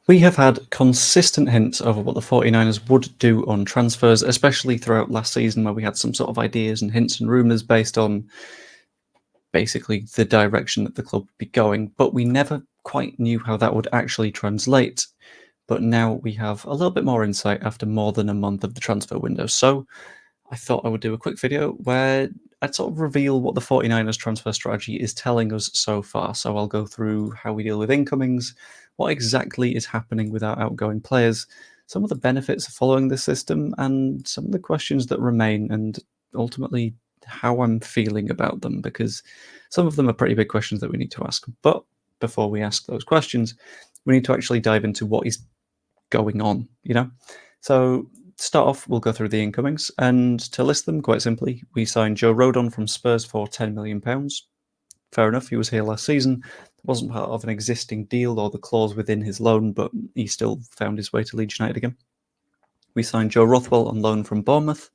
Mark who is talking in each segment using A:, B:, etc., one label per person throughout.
A: We have had consistent hints over what the 49ers would do on transfers, especially throughout last season, where we had some sort of ideas and hints and rumours based on basically the direction that the club would be going, but we never quite knew how that would actually translate. But now we have a little bit more insight after more than a month of the transfer window. So I thought I would do a quick video where I'd sort of reveal what the 49ers transfer strategy is telling us so far. So I'll go through how we deal with incomings, what exactly is happening with our outgoing players, some of the benefits of following this system, and some of the questions that remain, and ultimately how I'm feeling about them, because some of them are pretty big questions that we need to ask. But before we ask those questions, we need to actually dive into what is going on, So to start off, we'll go through the incomings, and to list them quite simply, we signed Joe Rodon from Spurs for £10 million. Fair enough, he was here last season, wasn't part of an existing deal or the clause within his loan, but he still found his way to Leeds United again. We signed Joe Rothwell on loan from Bournemouth.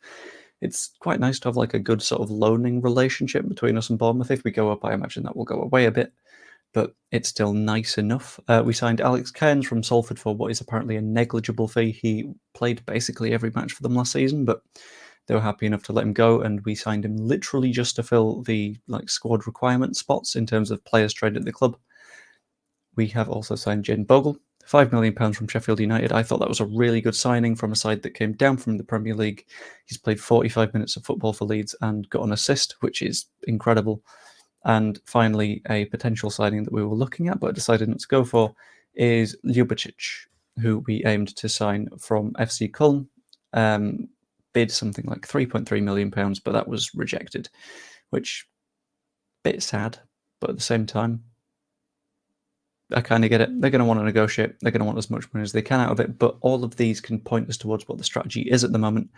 A: It's quite nice to have like a good sort of loaning relationship between us and Bournemouth. If we go up, I imagine that will go away a bit, but it's still nice enough. We signed Alex Cairns from Salford for what is apparently a negligible fee. He played basically every match for them last season, but they were happy enough to let him go, and we signed him literally just to fill the squad requirement spots in terms of players traded at the club. We have also signed Jaden Bogle, £5 million from Sheffield United. I thought that was a really good signing from a side that came down from the Premier League. He's played 45 minutes of football for Leeds and got an assist, which is incredible. And finally, a potential signing that we were looking at but decided not to go for is Ljubicic, who we aimed to sign from FC Köln. Bid something like £3.3 million, but that was rejected, which bit sad, but at the same time, I kind of get it. They're going to want to negotiate. They're going to want as much money as they can out of it. But all of these can point us towards what the strategy is at the moment,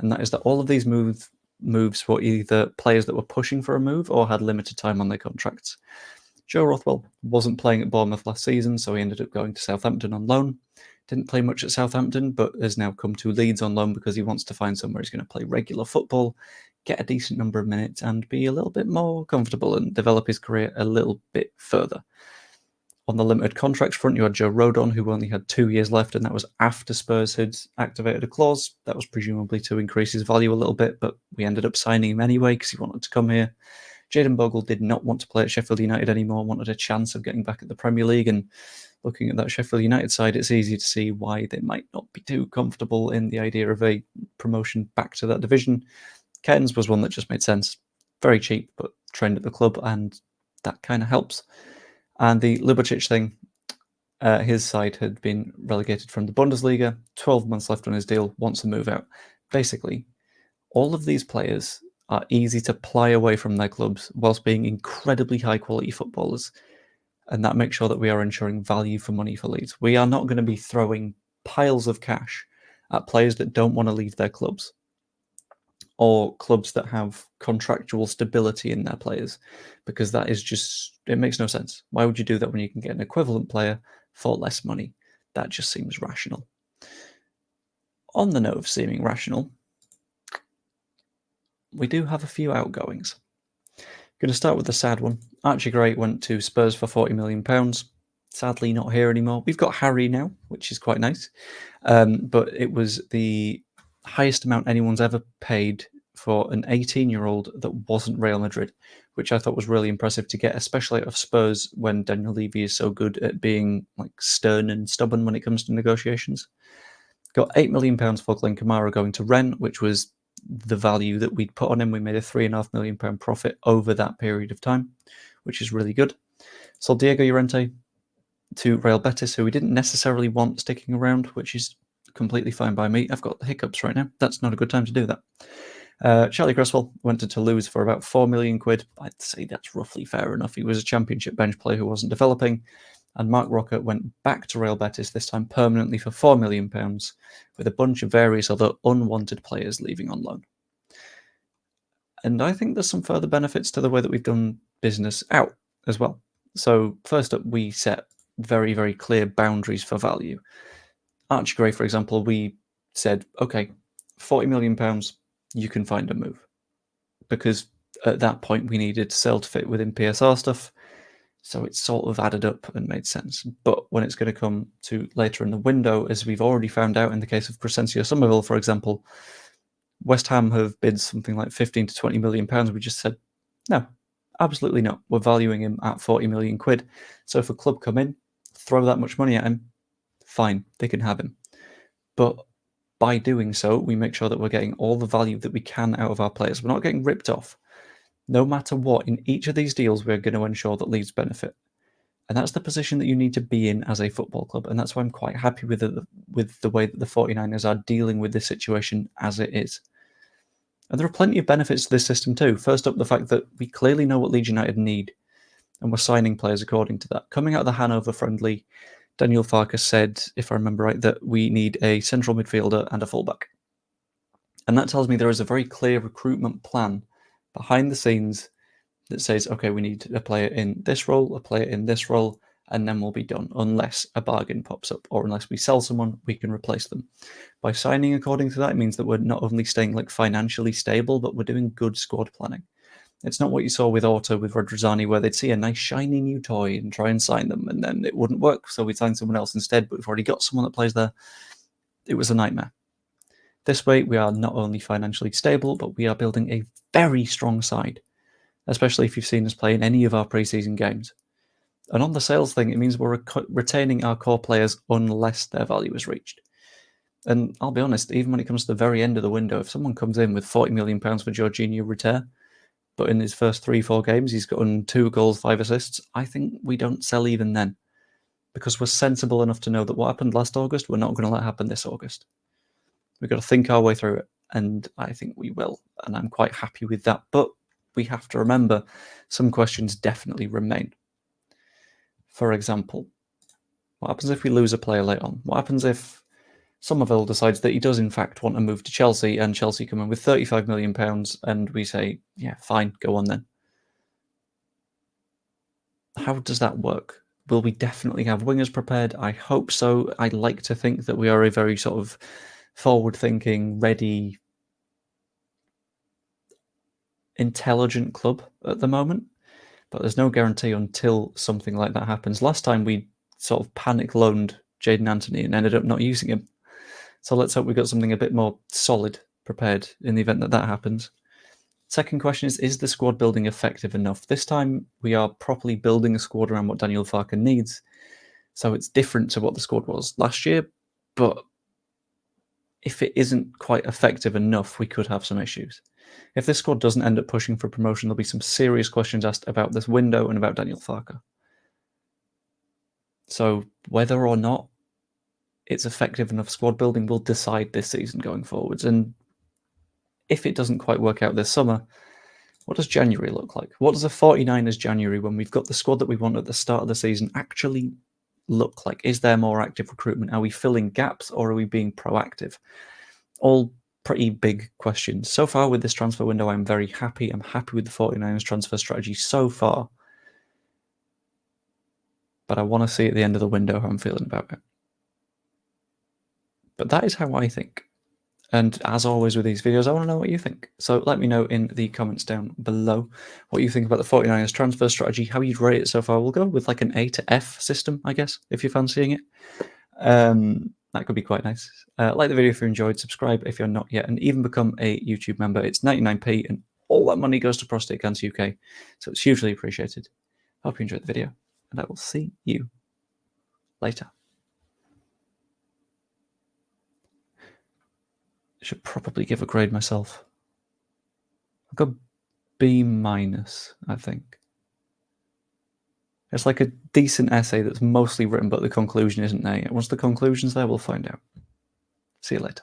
A: and that is that all of these moves were either players that were pushing for a move or had limited time on their contracts. Joe Rothwell wasn't playing at Bournemouth last season, so he ended up going to Southampton on loan. Didn't play much at Southampton, but has now come to Leeds on loan because he wants to find somewhere he's going to play regular football, get a decent number of minutes, and be a little bit more comfortable and develop his career a little bit further. On the limited contracts front, you had Joe Rodon, who only had 2 years left, and that was after Spurs had activated a clause. That was presumably to increase his value a little bit, but we ended up signing him anyway because he wanted to come here. Jaden Bogle did not want to play at Sheffield United anymore, wanted a chance of getting back at the Premier League, and looking at that Sheffield United side, it's easy to see why they might not be too comfortable in the idea of a promotion back to that division. Cairns was one that just made sense. Very cheap, but trained at the club, and that kind of helps. And the Ljubicic thing, his side had been relegated from the Bundesliga, 12 months left on his deal, wants to move out. Basically, all of these players are easy to ply away from their clubs whilst being incredibly high-quality footballers, and that makes sure that we are ensuring value for money for Leeds. We are not going to be throwing piles of cash at players that don't want to leave their clubs, or clubs that have contractual stability in their players, because that is just, it makes no sense. Why would you do that when you can get an equivalent player for less money? That just seems rational. On the note of seeming rational, we do have a few outgoings. Going to start with the sad one. Archie Gray went to Spurs for £40 million. Sadly, not here anymore. We've got Harry now, which is quite nice. But it was the highest amount anyone's ever paid for an 18-year-old that wasn't Real Madrid, which I thought was really impressive to get, especially out of Spurs when Daniel Levy is so good at being stern and stubborn when it comes to negotiations. Got £8 million for Glenn Kamara going to Rennes, which was the value that we'd put on him. We made a £3.5 million profit over that period of time, which is really good. Sold Diego Llorente to Real Betis, who we didn't necessarily want sticking around, which is completely fine by me. I've got the hiccups right now. That's not a good time to do that. Charlie Cresswell went to Toulouse for about £4 million. I'd say that's roughly fair enough. He was a championship bench player who wasn't developing. And Mark Rocker went back to Real Betis, this time permanently for £4 million, with a bunch of various other unwanted players leaving on loan. And I think there's some further benefits to the way that we've done business out as well. So first up, we set very, very clear boundaries for value. Archie Gray, for example, we said, okay, £40 million, you can find a move. Because at that point, we needed to sell to fit within PSR stuff. So it's sort of added up and made sense. But when it's going to come to later in the window, as we've already found out in the case of Crescencio Somerville, for example, West Ham have bid something like 15 to 20 million pounds. We just said, no, absolutely not. We're valuing him at 40 million quid. So if a club come in, throw that much money at him, fine, they can have him. But by doing so, we make sure that we're getting all the value that we can out of our players. We're not getting ripped off. No matter what, in each of these deals, we're going to ensure that Leeds benefit. And that's the position that you need to be in as a football club. And that's why I'm quite happy with the way that the 49ers are dealing with this situation as it is. And there are plenty of benefits to this system too. First up, the fact that we clearly know what Leeds United need, and we're signing players according to that. Coming out of the Hanover friendly, Daniel Farker said, if I remember right, that we need a central midfielder and a fullback. And that tells me there is a very clear recruitment plan behind the scenes that says, okay, we need a player in this role, a player in this role, and then we'll be done, unless a bargain pops up, or unless we sell someone, we can replace them. By signing according to that, it means that we're not only staying financially stable, but we're doing good squad planning. It's not what you saw with Auto, with Rodrizzani, where they'd see a nice shiny new toy and try and sign them, and then it wouldn't work, so we'd sign someone else instead, but we've already got someone that plays there. It was a nightmare. This way, we are not only financially stable, but we are building a very strong side, especially if you've seen us play in any of our preseason games. And on the sales thing, it means we're retaining our core players unless their value is reached. And I'll be honest, even when it comes to the very end of the window, if someone comes in with £40 million for Jorginho Reter, but in his first 3-4 games he's gotten 2 goals, 5 assists, I think we don't sell even then. Because we're sensible enough to know that what happened last August, we're not going to let happen this August. We've got to think our way through it, and I think we will, and I'm quite happy with that. But we have to remember some questions definitely remain. For example, what happens if we lose a player late on? What happens if Somerville decides that he does in fact want to move to Chelsea, and Chelsea come in with £35 million, and we say, yeah, fine, go on then? How does that work? Will we definitely have wingers prepared? I hope so. I like to think that we are a very sort of forward-thinking, ready, intelligent club at the moment, but there's no guarantee until something like that happens. Last time we sort of panic loaned Jadon Anthony and ended up not using him. So let's hope we've got something a bit more solid prepared in the event that that happens. Second question is the squad building effective enough? This time we are properly building a squad around what Daniel Farker needs. So it's different to what the squad was last year, but if it isn't quite effective enough, we could have some issues. If this squad doesn't end up pushing for promotion, there'll be some serious questions asked about this window and about Daniel Farker. So whether or not it's effective enough squad building will decide this season going forwards. And if it doesn't quite work out this summer, what does January look like? What does a 49ers January, when we've got the squad that we want at the start of the season, actually look like? Is there more active recruitment? Are we filling gaps, or are we being proactive? All pretty big questions. So far with this transfer window, I'm very happy. I'm happy with the 49ers transfer strategy so far. But I want to see at the end of the window how I'm feeling about it. But that is how I think. And as always with these videos, I want to know what you think. So let me know in the comments down below what you think about the 49ers transfer strategy, how you'd rate it so far. We'll go with like an A to F system, I guess, if you're fancying it. That could be quite nice. Like the video if you enjoyed, subscribe if you're not yet, and even become a YouTube member. It's 99p, and all that money goes to Prostate Cancer UK, so it's hugely appreciated. Hope you enjoyed the video, and I will see you later. I should probably give a grade myself. I've got B-, I think. It's like a decent essay that's mostly written, but the conclusion isn't there yet. Once the conclusion's there, we'll find out. See you later.